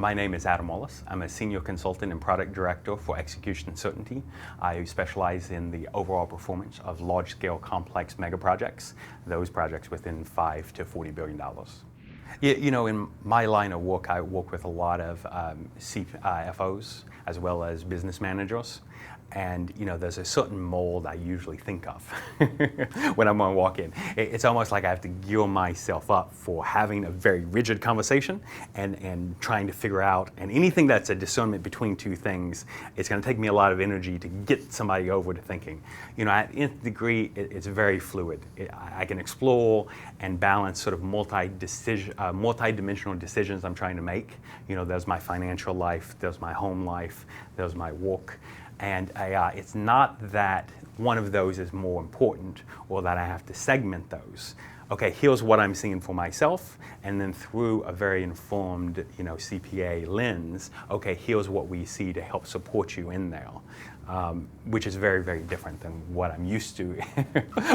My name is Adam Wallace. I'm a senior consultant and product director for execution and certainty. I specialize in the overall performance of large-scale complex mega projects, those projects within $5 to $40 billion. In my line of work, I work with a lot of CFOs as well as business managers. And there's a certain mold I usually think of when I'm on walk-in. It's almost like I have to gear myself up for having a very rigid conversation and trying to figure out, and anything that's a discernment between two things, it's going to take me a lot of energy to get somebody over to thinking. At Nth Degree, it's very fluid. I can explore and balance sort of multi-dimensional decisions I'm trying to make. There's my financial life, there's my home life, there's my work. And it's not that one of those is more important or that I have to segment those. Okay, here's what I'm seeing for myself, and then through a very informed, CPA lens, okay, here's what we see to help support you in there, which is very, very different than what I'm used to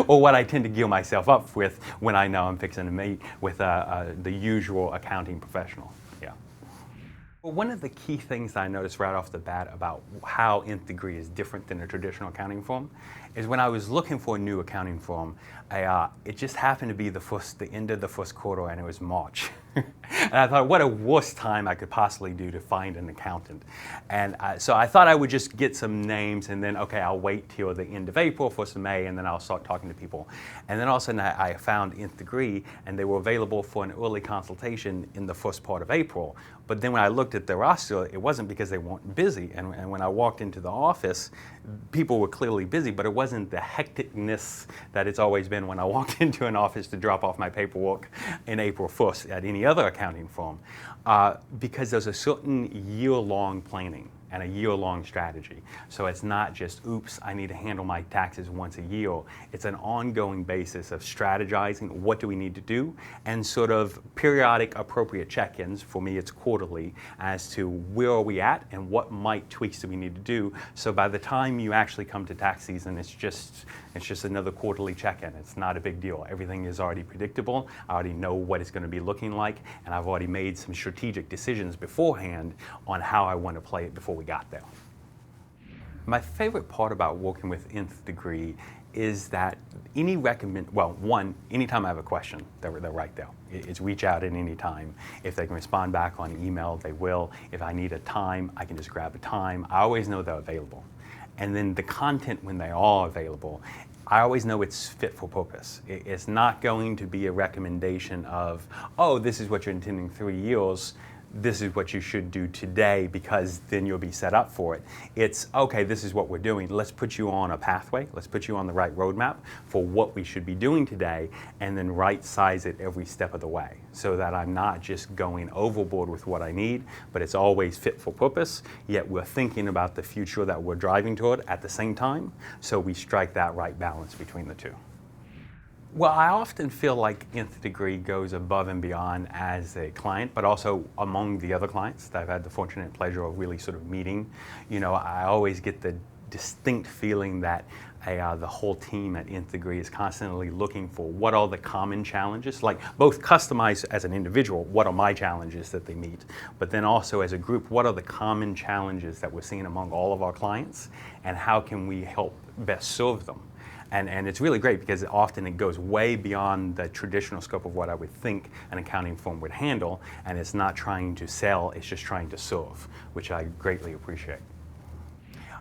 or what I tend to gear myself up with when I know I'm fixing to meet with the usual accounting professional. Well, one of the key things that I noticed right off the bat about how Nth Degree is different than a traditional accounting firm is when I was looking for a new accounting firm, it just happened to be the end of the first quarter, and it was March. And I thought, what a worse time I could possibly do to find an accountant. And so I thought I would just get some names and then, okay, I'll wait till the end of April, 1st of May, and then I'll start talking to people. And then all of a sudden I found Nth Degree, and they were available for an early consultation in the first part of April. But then when I looked at the roster, it wasn't because they weren't busy. And when I walked into the office, people were clearly busy, but it wasn't the hecticness that it's always been when I walked into an office to drop off my paperwork in April 1st at any other accounting firm, because there's a certain year-long planning and a year-long strategy. So it's not just, oops, I need to handle my taxes once a year. It's an ongoing basis of strategizing, what do we need to do, and sort of periodic appropriate check-ins, for me it's quarterly, as to where are we at and what tweaks do we need to do. So by the time you actually come to tax season, it's just another quarterly check-in. It's not a big deal. Everything is already predictable. I already know what it's going to be looking like, and I've already made some strategic decisions beforehand on how I want to play it before we got there. My favorite part about working with Nth Degree is that anytime I have a question, they're right there. It's reach out at any time. If they can respond back on email, they will. If I need a time, I can just grab a time. I always know they're available. And then the content, when they are available, I always know it's fit for purpose. It's not going to be a recommendation of, oh, this is what you're intending 3 years, this is what you should do today because then you'll be set up for it. It's, okay, this is what we're doing. Let's put you on a pathway. Let's put you on the right roadmap for what we should be doing today, and then right size it every step of the way so that I'm not just going overboard with what I need, but it's always fit for purpose, yet we're thinking about the future that we're driving toward at the same time, so we strike that right balance between the two. Well, I often feel like Nth Degree goes above and beyond as a client, but also among the other clients that I've had the fortunate pleasure of really sort of meeting. I always get the distinct feeling that the whole team at Nth Degree is constantly looking for what are the common challenges, like both customized as an individual, what are my challenges that they meet, but then also as a group, what are the common challenges that we're seeing among all of our clients, and how can we help best serve them? And it's really great because often it goes way beyond the traditional scope of what I would think an accounting firm would handle, and it's not trying to sell, it's just trying to serve, which I greatly appreciate.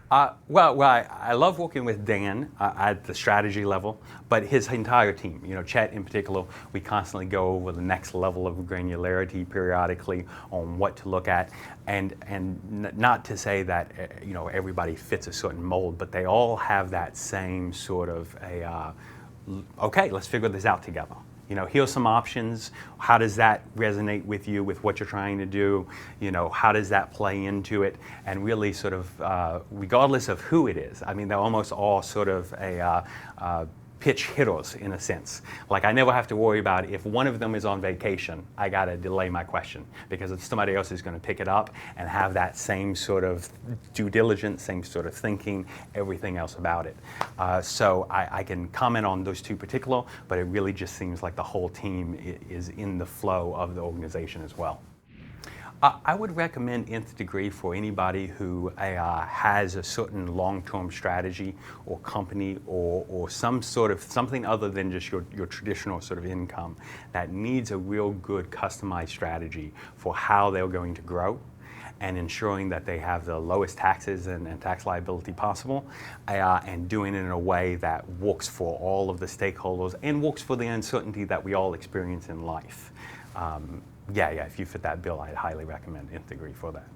I love working with Dan at the strategy level, but his entire team, Chet in particular, we constantly go over the next level of granularity periodically on what to look at, and not to say that everybody fits a certain mold, but they all have that same sort of okay, let's figure this out together. Here's some options. How does that resonate with you, with what you're trying to do? How does that play into it? And really sort of, regardless of who it is, I mean, they're almost all sort of pitch hitters in a sense. Like I never have to worry about if one of them is on vacation, I got to delay my question because if somebody else is going to pick it up and have that same sort of due diligence, same sort of thinking, everything else about it. So I can comment on those two particular, but it really just seems like the whole team is in the flow of the organization as well. I would recommend Nth Degree for anybody who has a certain long-term strategy or company or some sort of something other than just your traditional sort of income that needs a real good customized strategy for how they're going to grow and ensuring that they have the lowest taxes and tax liability possible, and doing it in a way that works for all of the stakeholders and works for the uncertainty that we all experience in life. Yeah, if you fit that bill, I'd highly recommend Nth Degree for that.